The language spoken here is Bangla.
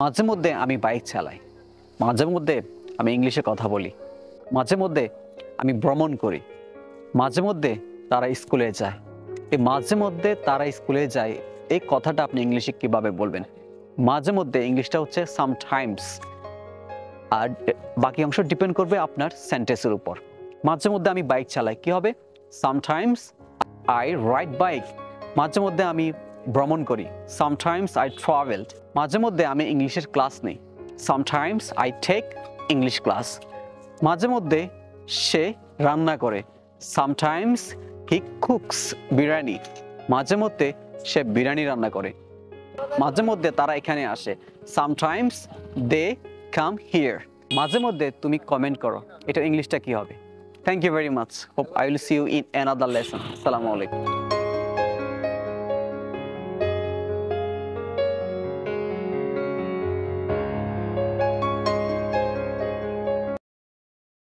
মাঝে মধ্যে আমি বাইক চালাই, মাঝে মধ্যে আমি ইংলিশে কথা বলি, মাঝে মধ্যে আমি ভ্রমণ করি, মাঝে মধ্যে তারা স্কুলে যায়। এই মাঝে মধ্যে তারা স্কুলে যায় এই কথাটা আপনি ইংলিশে কিভাবে বলবেন? মাঝে মধ্যে ইংলিশটা হচ্ছে সামটাইমস, আর বাকি অংশ ডিপেন্ড করবে আপনার সেন্টেন্সের উপর। মাঝে মধ্যে আমি বাইক চালাই, কি হবে? Sometimes I ride bike. মাঝে মধ্যে আমি ভ্রমণ করি, সামটাইমস আই ট্রাভেলড। মাঝে মধ্যে আমি ইংলিশের ক্লাস নিই, sometimes I take English class. মাঝে মধ্যে সে রান্না করে, সামটাইমস হি কুকস বিরিয়ানি। মাঝে মধ্যে সে বিরিয়ানি রান্না করে। মাঝে মধ্যে তারা এখানে আসে, সামটাইমস দে কাম হিয়ার। মাঝে মধ্যে তুমি কমেন্ট করো, এটা ইংলিশটা কি হবে? Thank you very much. Hope I will see you in another lesson. আসসালামু আলাইকুম।